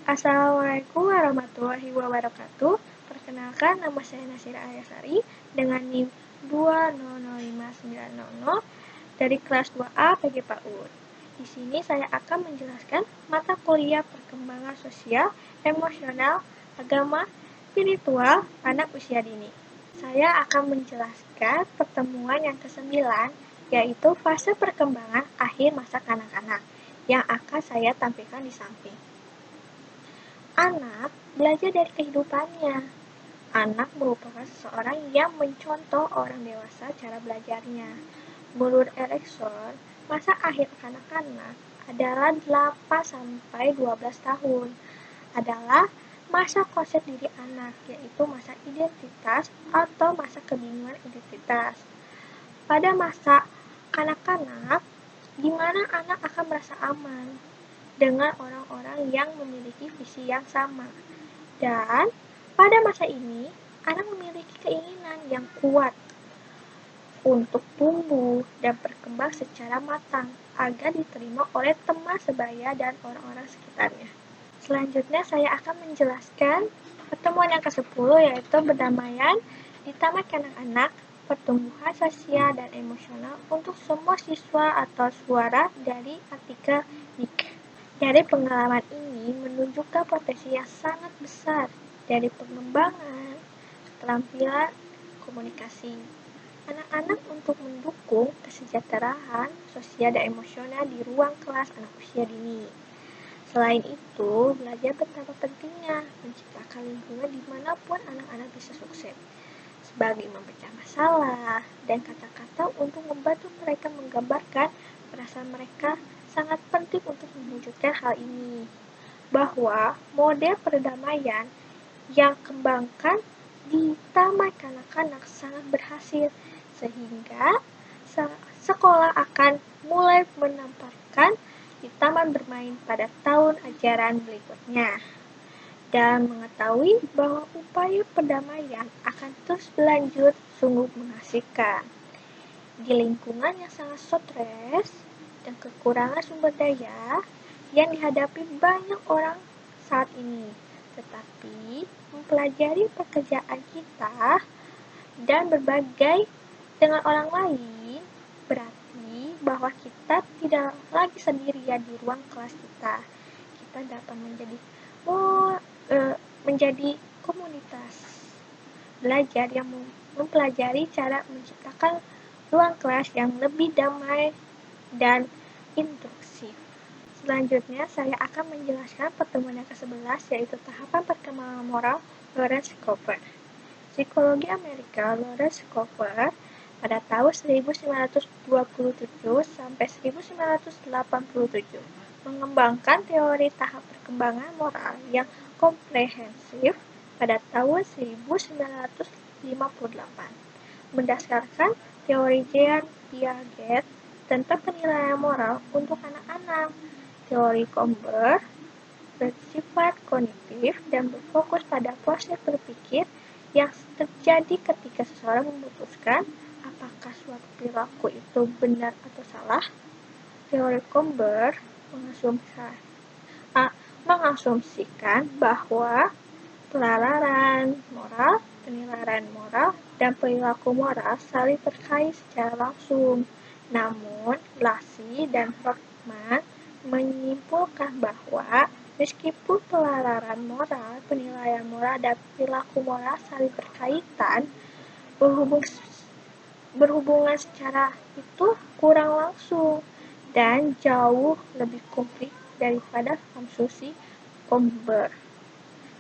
Assalamualaikum warahmatullahi wabarakatuh. Perkenalkan, nama saya Nasira Ayasari dengan NIM 2005900 dari kelas 2A PG PAUD. Di sini saya akan menjelaskan mata kuliah perkembangan sosial, emosional, agama, spiritual, anak usia dini. Saya akan menjelaskan pertemuan yang ke-9, yaitu fase perkembangan akhir masa kanak-kanak, yang akan saya tampilkan di samping. Anak belajar dari kehidupannya. Anak merupakan seseorang yang mencontoh orang dewasa cara belajarnya. Menurut Erikson, masa akhir kanak-kanak adalah 8-12 tahun. Adalah masa konsep diri anak, yaitu masa identitas atau masa kebingungan identitas. Pada masa kanak-kanak, di mana anak akan merasa aman dengan orang-orang yang memiliki visi yang sama. Dan pada masa ini, anak memiliki keinginan yang kuat untuk tumbuh dan berkembang secara matang agar diterima oleh teman sebaya dan orang-orang sekitarnya. Selanjutnya saya akan menjelaskan pertemuan yang ke-10, yaitu berdamaian di Taman Kanak-kanak, pertumbuhan sosial dan emosional untuk semua siswa atau suara dari artikel Nick. Dari pengalaman ini menunjukkan potensi yang sangat besar dari pengembangan keterampilan komunikasi anak-anak untuk mendukung kesejahteraan sosial dan emosional di ruang kelas anak usia dini. Selain itu, belajar betapa pentingnya menciptakan lingkungan dimanapun anak-anak bisa sukses, sebagai memecah masalah dan kata-kata untuk membantu mereka menggambarkan perasaan mereka sangat penting untuk mewujudkan hal ini. Bahwa model perdamaian yang kembangkan di Taman Kanak-kanak sangat berhasil, sehingga sekolah akan mulai menempatkan di taman bermain pada tahun ajaran berikutnya. Dan mengetahui bahwa upaya perdamaian akan terus berlanjut sungguh mengasihkan. Di lingkungan yang sangat stres dan kekurangan sumber daya yang dihadapi banyak orang saat ini, tetapi mempelajari pekerjaan kita dan berbagai dengan orang lain berarti bahwa kita tidak lagi sendirian di ruang kelas kita. Kita dapat menjadi komunitas belajar yang mempelajari cara menciptakan ruang kelas yang lebih damai dan inklusif. Selanjutnya, saya akan menjelaskan pertemuan yang ke-11, yaitu tahapan perkembangan moral Lawrence Cooper. Psikologi Amerika Lawrence Cooper pada tahun 1927 sampai 1987 mengembangkan teori tahap perkembangan moral yang komprehensif pada tahun 1958. Berdasarkan teori Jean Piaget tentang penilaian moral untuk anak-anak, teori Cooper bersifat kognitif dan berfokus pada proses berpikir yang terjadi ketika seseorang memutuskan apakah suatu perilaku itu benar atau salah. Teori Cooper mengasumsikan bahwa penilaian moral, dan perilaku moral saling terkait secara langsung. Namun, Lassie dan Rothman menyimpulkan bahwa meskipun penilaian moral dan perilaku moral saling berkaitan, berhubungan secara itu kurang langsung dan jauh lebih komplit daripada asumsi Cooper.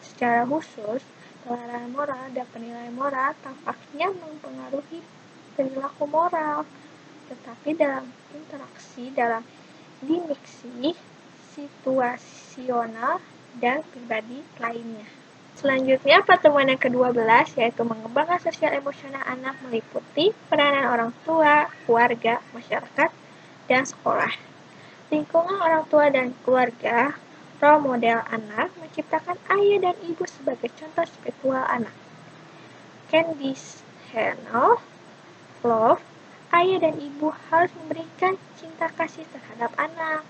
Secara khusus, penilaian moral dan penilaian moral tampaknya mempengaruhi perilaku moral, tetapi dalam interaksi dalam dimensi situasional dan pribadi lainnya. Selanjutnya, pertemuan yang ke-12, yaitu mengembangkan sosial emosional anak, meliputi peranan orang tua, keluarga, masyarakat, dan sekolah. Lingkungan orang tua dan keluarga, role model anak, menciptakan ayah dan ibu sebagai contoh spiritual anak. Candice Hennell, Love, ayah dan ibu harus memberikan cinta kasih terhadap anak,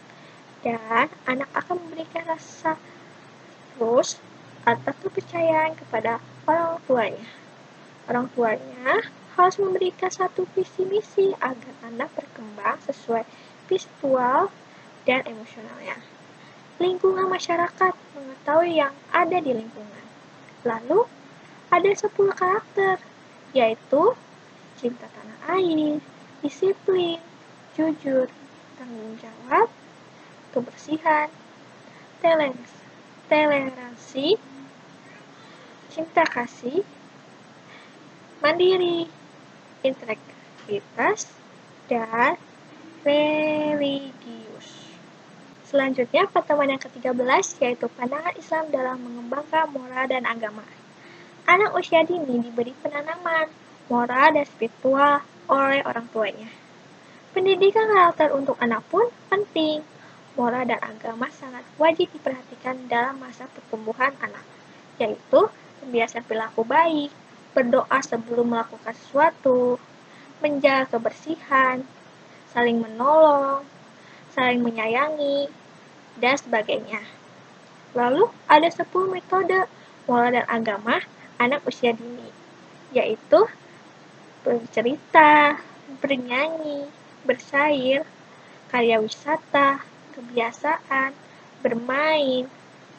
dan anak akan memberikan rasa trust atau kepercayaan kepada orang tuanya. Orang tuanya harus memberikan satu visi misi agar anak berkembang sesuai visual dan emosionalnya. Lingkungan masyarakat mengetahui yang ada di lingkungan. Lalu, ada 10 karakter, yaitu cinta tanah air, disiplin, jujur, tanggung jawab, kebersihan, toleransi, cinta kasih, mandiri, integritas, dan religius. Selanjutnya, pertemuan yang ke-13 yaitu pandangan Islam dalam mengembangkan moral dan agama. Anak usia dini diberi penanaman moral dan spiritual oleh orang tuanya. Pendidikan karakter untuk anak pun penting. Moral dan agama sangat wajib diperhatikan dalam masa pertumbuhan anak, yaitu membiasakan perilaku baik, berdoa sebelum melakukan sesuatu, menjaga kebersihan, saling menolong, saling menyayangi, dan sebagainya. Lalu ada 10 metode moral dan agama anak usia dini, yaitu bercerita, bernyanyi, bersair, karya wisata, kebiasaan, bermain,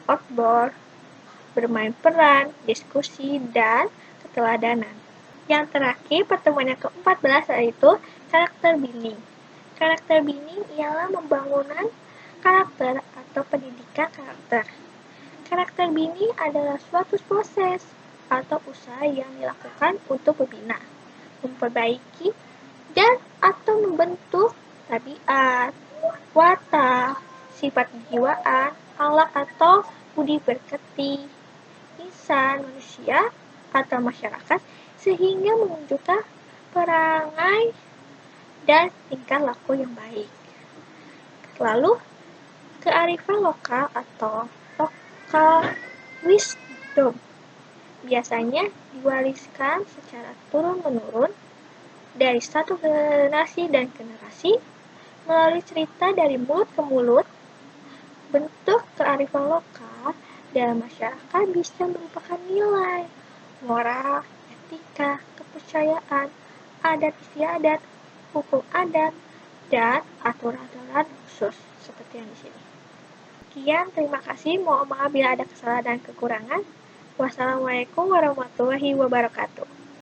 outdoor, bermain peran, diskusi, dan keteladanan. Yang terakhir, pertemuan yang ke-14 yaitu karakter bini. Karakter bini ialah pembangunan karakter atau pendidikan karakter. Karakter bini adalah suatu proses atau usaha yang dilakukan untuk membina, memperbaiki, dan atau membentuk tabiat, watak, sifat kejiwaan, akhlak atau budi pekerti, insan, manusia, atau masyarakat sehingga menunjukkan perangai dan tingkah laku yang baik. Lalu, kearifan lokal atau local wisdom biasanya diwariskan secara turun-menurun dari satu generasi dan generasi melalui cerita dari mulut ke mulut. Bentuk kearifan lokal dalam masyarakat bisa merupakan nilai, moral, etika, kepercayaan, adat istiadat, hukum adat, dan aturan-aturan khusus seperti yang di sini. Sekian, terima kasih. Mohon maaf bila ada kesalahan dan kekurangan. Wassalamualaikum warahmatullahi wabarakatuh.